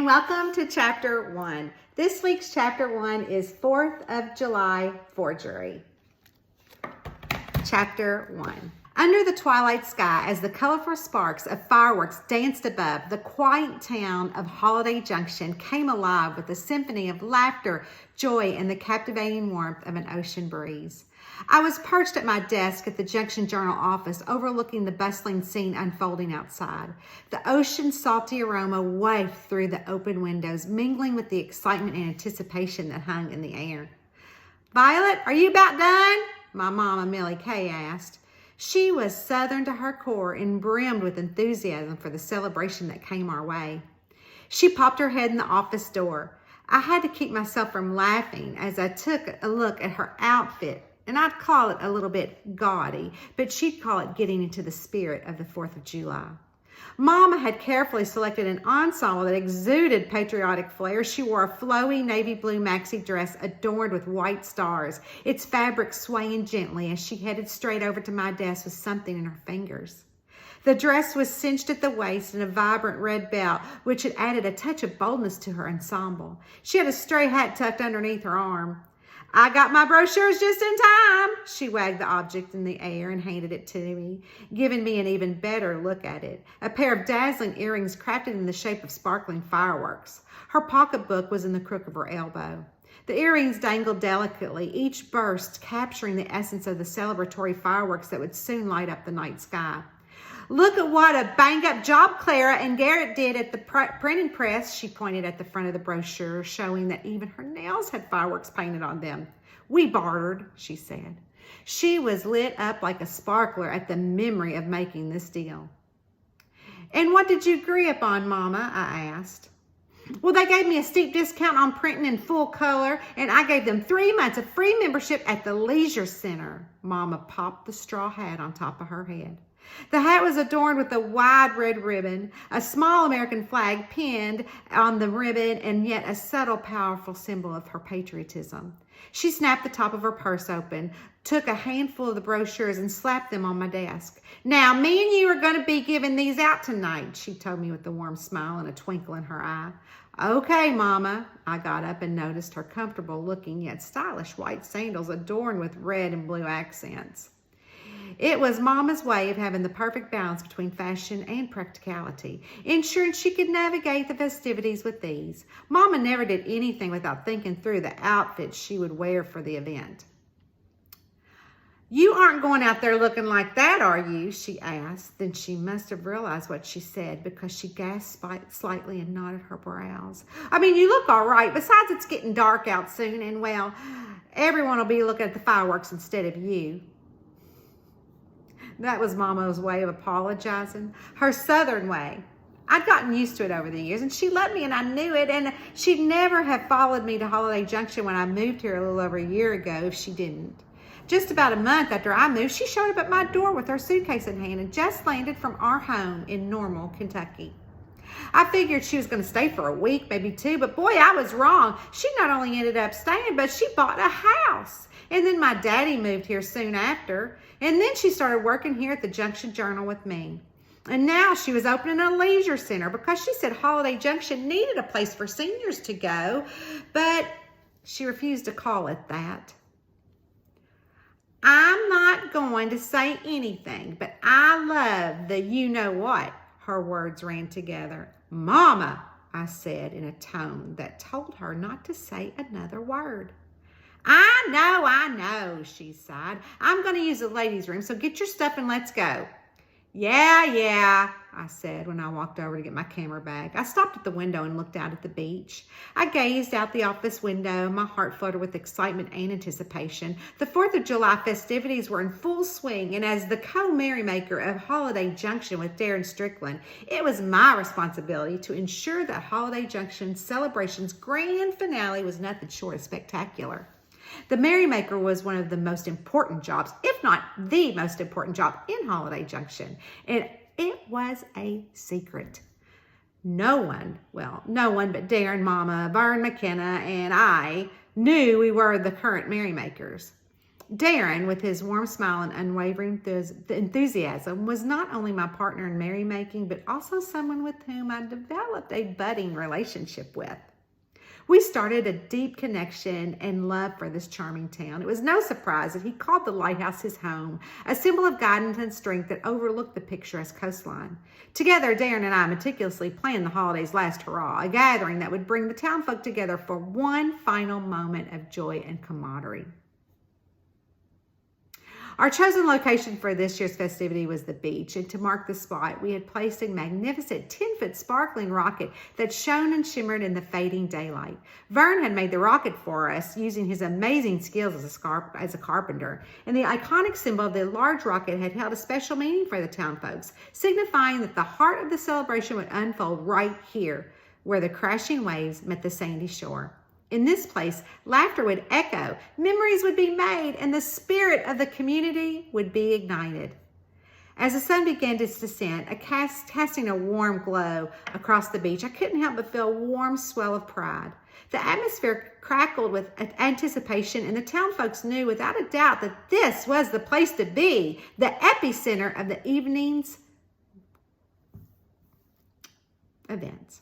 and welcome to Chapter 1. This week's Chapter 1 is 4th of July Forgery. Chapter 1. Under the twilight sky, as the colorful sparks of fireworks danced above, the quiet town of Holiday Junction came alive with a symphony of laughter, joy, and the captivating warmth of an ocean breeze. I was perched at my desk at the Junction Journal office, overlooking the bustling scene unfolding outside. The ocean's salty aroma wafted through the open windows, mingling with the excitement and anticipation that hung in the air. "Violet, are you about done?" my mama, Millie Kay, asked. She was Southern to her core and brimmed with enthusiasm for the celebration that came our way. She popped her head in the office door. I had to keep myself from laughing as I took a look at her outfit, and I'd call it a little bit gaudy, but she'd call it getting into the spirit of the 4th of July. Mama had carefully selected an ensemble that exuded patriotic flair. She wore a flowy navy blue maxi dress adorned with white stars, its fabric swaying gently as she headed straight over to my desk with something in her fingers. The dress was cinched at the waist in a vibrant red belt, which had added a touch of boldness to her ensemble. She had a stray hat tucked underneath her arm. "I got my brochures just in time." She wagged the object in the air and handed it to me, giving me an even better look at it. A pair of dazzling earrings crafted in the shape of sparkling fireworks. Her pocketbook was in the crook of her elbow. The earrings dangled delicately, each burst capturing the essence of the celebratory fireworks that would soon light up the night sky. "Look at what a bang-up job Clara and Garrett did at the printing press." She pointed at the front of the brochure, showing that even her nails had fireworks painted on them. "We bartered," she said. She was lit up like a sparkler at the memory of making this deal. "And what did you agree upon, Mama?" I asked. "Well, they gave me a steep discount on printing in full color, and I gave them 3 months of free membership at the Leisure Center." Mama popped the straw hat on top of her head. The hat was adorned with a wide red ribbon, a small American flag pinned on the ribbon, and yet a subtle, powerful symbol of her patriotism. She snapped the top of her purse open, took a handful of the brochures, and slapped them on my desk. "Now, me and you are going to be giving these out tonight," she told me with a warm smile and a twinkle in her eye. "Okay, Mama." I got up and noticed her comfortable-looking yet stylish white sandals adorned with red and blue accents. It was Mama's way of having the perfect balance between fashion and practicality, ensuring she could navigate the festivities with ease. Mama never did anything without thinking through the outfits she would wear for the event. "You aren't going out there looking like that, are you?" she asked. Then she must have realized what she said, because she gasped slightly and knotted her brows. "I mean, you look all right. Besides, it's getting dark out soon, and, well, everyone will be looking at the fireworks instead of you." That was Mama's way of apologizing, her Southern way. I'd gotten used to it over the years, and she loved me, and I knew it, and she'd never have followed me to Holiday Junction when I moved here a little over a year ago if she didn't. Just about a month after I moved, she showed up at my door with her suitcase in hand and just landed from our home in Normal, Kentucky. I figured she was going to stay for a week, maybe 2, but boy, I was wrong. She not only ended up staying, but she bought a house. And then my daddy moved here soon after. And then she started working here at the Junction Journal with me. And now she was opening a leisure center because she said Holiday Junction needed a place for seniors to go, but she refused to call it that. "I'm not going to say anything, but I love the you-know-what." Her words ran together. "Mama," I said in a tone that told her not to say another word. I know," she sighed. "I'm going to use the ladies' room, so get your stuff and let's go." Yeah, I said when I walked over to get my camera bag. I stopped at the window and looked out at the beach. I gazed out the office window. My heart fluttered with excitement and anticipation. The 4th of July festivities were in full swing, and as the co-merrymaker of Holiday Junction with Darren Strickland, it was my responsibility to ensure that Holiday Junction celebration's grand finale was nothing short of spectacular. The merrymaker was one of the most important jobs, if not the most important job in Holiday Junction, and it was a secret. No one but Darren, Mama, Vern McKenna, and I knew we were the current merrymakers. Darren, with his warm smile and unwavering enthusiasm, was not only my partner in merrymaking, but also someone with whom I developed a budding relationship with. We started a deep connection and love for this charming town. It was no surprise that he called the lighthouse his home, a symbol of guidance and strength that overlooked the picturesque coastline. Together, Darren and I meticulously planned the holiday's last hurrah, a gathering that would bring the townfolk together for one final moment of joy and camaraderie. Our chosen location for this year's festivity was the beach, and to mark the spot, we had placed a magnificent 10-foot sparkling rocket that shone and shimmered in the fading daylight. Vern had made the rocket for us using his amazing skills as a carpenter, and the iconic symbol of the large rocket had held a special meaning for the townfolks, signifying that the heart of the celebration would unfold right here, where the crashing waves met the sandy shore. In this place, laughter would echo, memories would be made, and the spirit of the community would be ignited. As the sun began to descend, casting a warm glow across the beach, I couldn't help but feel a warm swell of pride. The atmosphere crackled with anticipation, and the townfolks knew without a doubt that this was the place to be, the epicenter of the evening's events.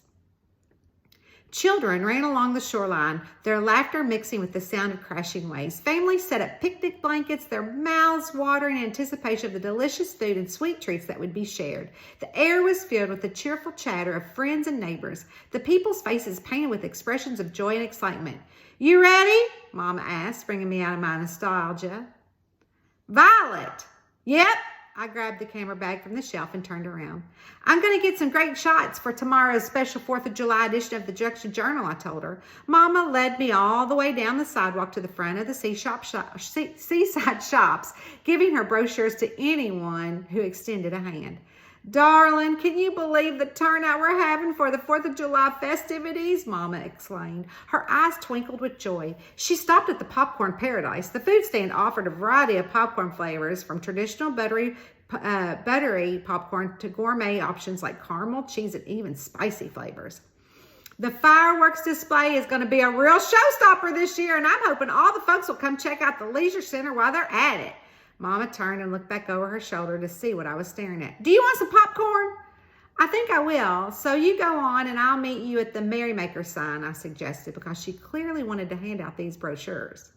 Children ran along the shoreline, their laughter mixing with the sound of crashing waves. Families set up picnic blankets, their mouths watering in anticipation of the delicious food and sweet treats that would be shared. The air was filled with the cheerful chatter of friends and neighbors, the people's faces painted with expressions of joy and excitement. "You ready?" Mama asked, bringing me out of my nostalgia. "Violet." "Yep." I grabbed the camera bag from the shelf and turned around. "I'm going to get some great shots for tomorrow's special 4th of July edition of the Junction Journal," I told her. Mama led me all the way down the sidewalk to the front of the seaside shops, giving her brochures to anyone who extended a hand. "Darling, can you believe the turnout we're having for the 4th of July festivities?" Mama exclaimed. Her eyes twinkled with joy. She stopped at the Popcorn Paradise. The food stand offered a variety of popcorn flavors, from traditional buttery popcorn to gourmet options like caramel, cheese, and even spicy flavors. "The fireworks display is going to be a real showstopper this year, and I'm hoping all the folks will come check out the leisure center while they're at it." Mama turned and looked back over her shoulder to see what I was staring at. "Do you want some popcorn?" "I think I will. So you go on and I'll meet you at the Merrymaker sign," I suggested, because she clearly wanted to hand out these brochures.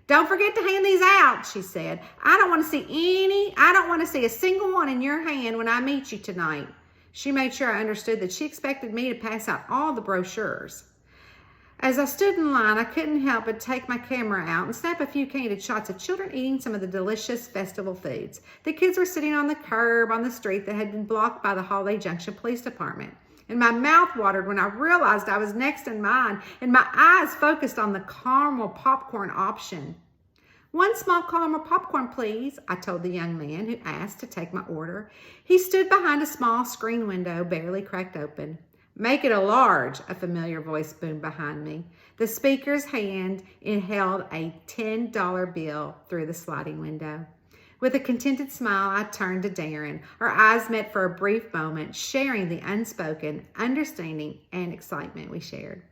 "Don't forget to hand these out," she said. I don't want to see a single one in your hand when I meet you tonight." She made sure I understood that she expected me to pass out all the brochures. As I stood in line, I couldn't help but take my camera out and snap a few candid shots of children eating some of the delicious festival foods. The kids were sitting on the curb on the street that had been blocked by the Holiday Junction Police Department. And my mouth watered when I realized I was next in line, and my eyes focused on the caramel popcorn option. "One small caramel popcorn, please," I told the young man who asked to take my order. He stood behind a small screen window barely cracked open. "Make it a large," a familiar voice boomed behind me. The speaker's hand held a $10 bill through the sliding window. With a contented smile, I turned to Darren. Our eyes met for a brief moment, sharing the unspoken understanding and excitement we shared.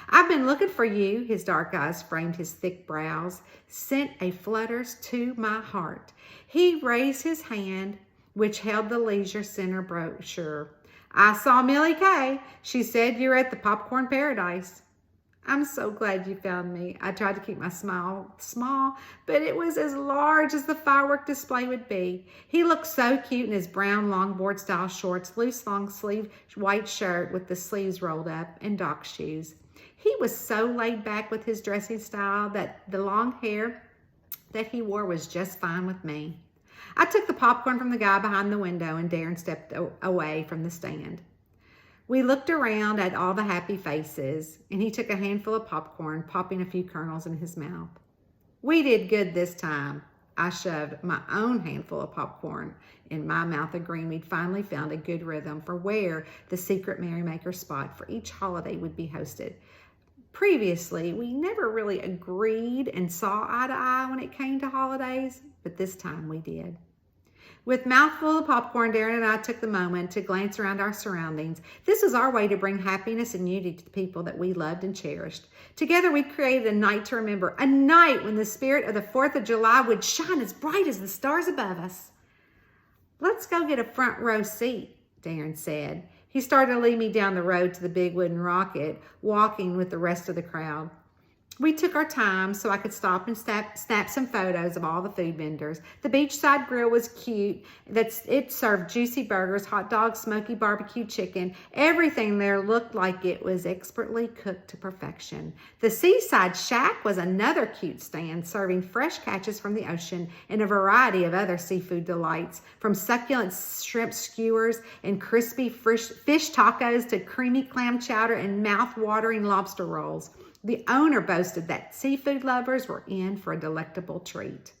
"I've been looking for you," his dark eyes framed his thick brows, sent a flutters to my heart. He raised his hand, which held the Leisure Center brochure. "I saw Millie Kay. She said you're at the Popcorn Paradise." "I'm so glad you found me." I tried to keep my smile small, but it was as large as the firework display would be. He looked so cute in his brown longboard style shorts, loose long sleeve white shirt with the sleeves rolled up, and dock shoes. He was so laid back with his dressing style that the long hair that he wore was just fine with me. I took the popcorn from the guy behind the window, and Darren stepped away from the stand. We looked around at all the happy faces, and he took a handful of popcorn, popping a few kernels in his mouth. "We did good this time." I shoved my own handful of popcorn in my mouth, agreeing we'd finally found a good rhythm for where the secret Merrymaker spot for each holiday would be hosted. Previously, we never really agreed and saw eye to eye when it came to holidays, but this time we did. With mouthful of popcorn, Darren and I took the moment to glance around our surroundings. This was our way to bring happiness and unity to the people that we loved and cherished. Together, we created a night to remember, a night when the spirit of the 4th of July would shine as bright as the stars above us. "Let's go get a front row seat," Darren said. He started to lead me down the road to the big wooden rocket, walking with the rest of the crowd. We took our time so I could stop and snap some photos of all the food vendors. The beachside grill was cute. It served juicy burgers, hot dogs, smoky barbecue chicken. Everything there looked like it was expertly cooked to perfection. The seaside shack was another cute stand, serving fresh catches from the ocean and a variety of other seafood delights, from succulent shrimp skewers and crispy fish tacos to creamy clam chowder and mouth-watering lobster rolls. The owner boasted that seafood lovers were in for a delectable treat.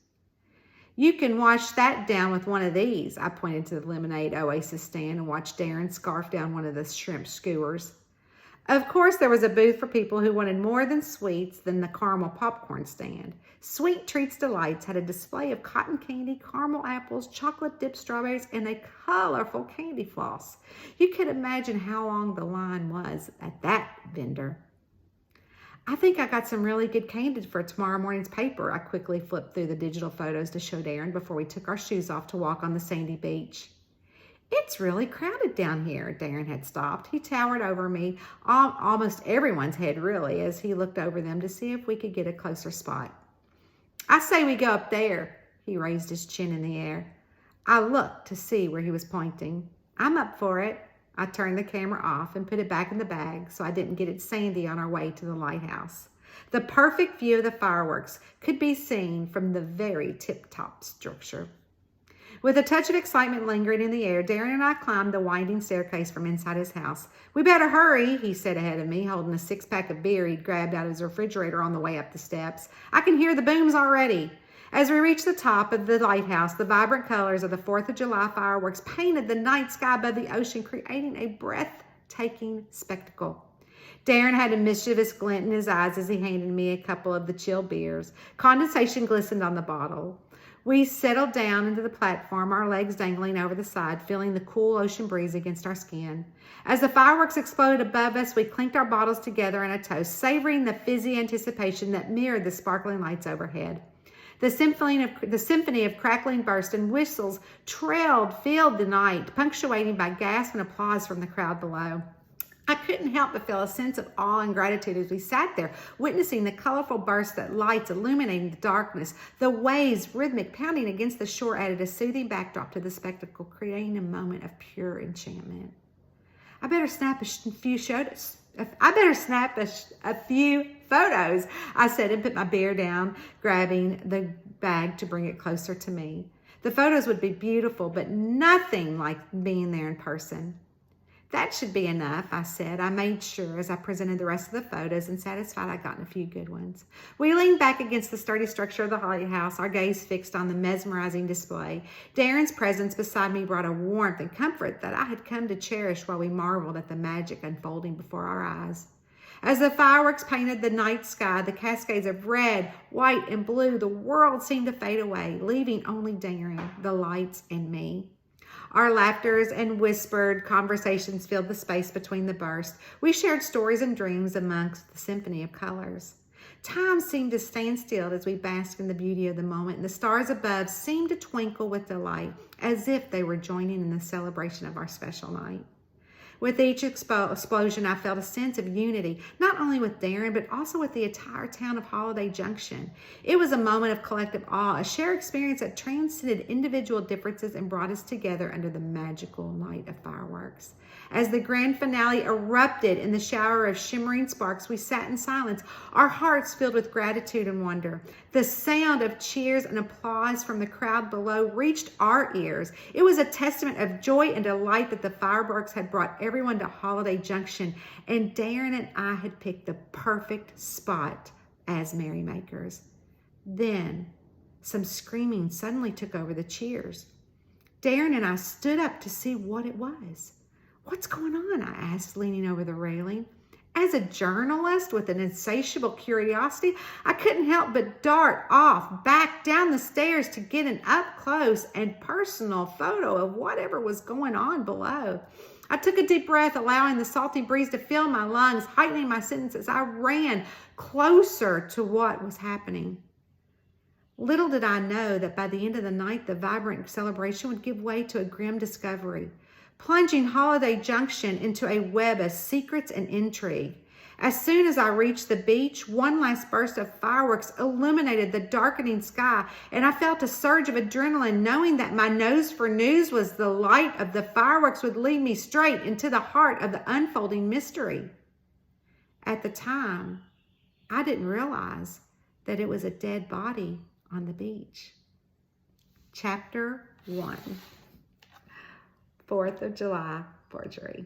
"You can wash that down with one of these." I pointed to the lemonade oasis stand and watched Darren scarf down one of the shrimp skewers. Of course, there was a booth for people who wanted more than sweets than the caramel popcorn stand. Sweet Treats Delights had a display of cotton candy, caramel apples, chocolate-dipped strawberries, and a colorful candy floss. You could imagine how long the line was at that vendor. "I think I got some really good candy for tomorrow morning's paper." I quickly flipped through the digital photos to show Darren before we took our shoes off to walk on the sandy beach. "It's really crowded down here." Darren had stopped. He towered over me, almost everyone's head really, as he looked over them to see if we could get a closer spot. "I say we go up there." He raised his chin in the air. I looked to see where he was pointing. "I'm up for it." I turned the camera off and put it back in the bag so I didn't get it sandy on our way to the lighthouse. The perfect view of the fireworks could be seen from the very tip-top structure. With a touch of excitement lingering in the air, Darren and I climbed the winding staircase from inside his house. "We better hurry," he said ahead of me, holding a six-pack of beer he'd grabbed out of his refrigerator on the way up the steps. "I can hear the booms already." As we reached the top of the lighthouse, the vibrant colors of the 4th of July fireworks painted the night sky above the ocean, creating a breathtaking spectacle. Darren had a mischievous glint in his eyes as he handed me a couple of the chilled beers. Condensation glistened on the bottle. We settled down into the platform, our legs dangling over the side, feeling the cool ocean breeze against our skin. As the fireworks exploded above us, we clinked our bottles together in a toast, savoring the fizzy anticipation that mirrored the sparkling lights overhead. The symphony of crackling bursts and whistles filled the night, punctuating by gasps and applause from the crowd below. I couldn't help but feel a sense of awe and gratitude as we sat there, witnessing the colorful bursts of lights illuminating the darkness. The waves, rhythmic pounding against the shore, added a soothing backdrop to the spectacle, creating a moment of pure enchantment. I better snap a few photos, I said, and put my beer down, grabbing the bag to bring it closer to me. The photos would be beautiful, but nothing like being there in person. "That should be enough," I said. I made sure as I presented the rest of the photos and satisfied I'd gotten a few good ones. We leaned back against the sturdy structure of the lighthouse, our gaze fixed on the mesmerizing display. Darren's presence beside me brought a warmth and comfort that I had come to cherish while we marveled at the magic unfolding before our eyes. As the fireworks painted the night sky, the cascades of red, white, and blue, the world seemed to fade away, leaving only Darren, the lights, and me. Our laughters and whispered conversations filled the space between the bursts. We shared stories and dreams amongst the symphony of colors. Time seemed to stand still as we basked in the beauty of the moment, and the stars above seemed to twinkle with delight, as if they were joining in the celebration of our special night. With each explosion, I felt a sense of unity, not only with Darren, but also with the entire town of Holiday Junction. It was a moment of collective awe, a shared experience that transcended individual differences and brought us together under the magical night of fireworks. As the grand finale erupted in the shower of shimmering sparks, we sat in silence, our hearts filled with gratitude and wonder. The sound of cheers and applause from the crowd below reached our ears. It was a testament of joy and delight that the fireworks had brought everyone to Holiday Junction, and Darren and I had picked the perfect spot as merrymakers. Then, some screaming suddenly took over the cheers. Darren and I stood up to see what it was. "What's going on?" I asked, leaning over the railing. As a journalist with an insatiable curiosity, I couldn't help but dart off back down the stairs to get an up-close and personal photo of whatever was going on below. I took a deep breath, allowing the salty breeze to fill my lungs, heightening my senses. I ran closer to what was happening. Little did I know that by the end of the night, the vibrant celebration would give way to a grim discovery, plunging Holiday Junction into a web of secrets and intrigue. As soon as I reached the beach, one last burst of fireworks illuminated the darkening sky, and I felt a surge of adrenaline, knowing that my nose for news was the light of the fireworks would lead me straight into the heart of the unfolding mystery. At the time, I didn't realize that it was a dead body on the beach. Chapter 1. 4th of July Forgery.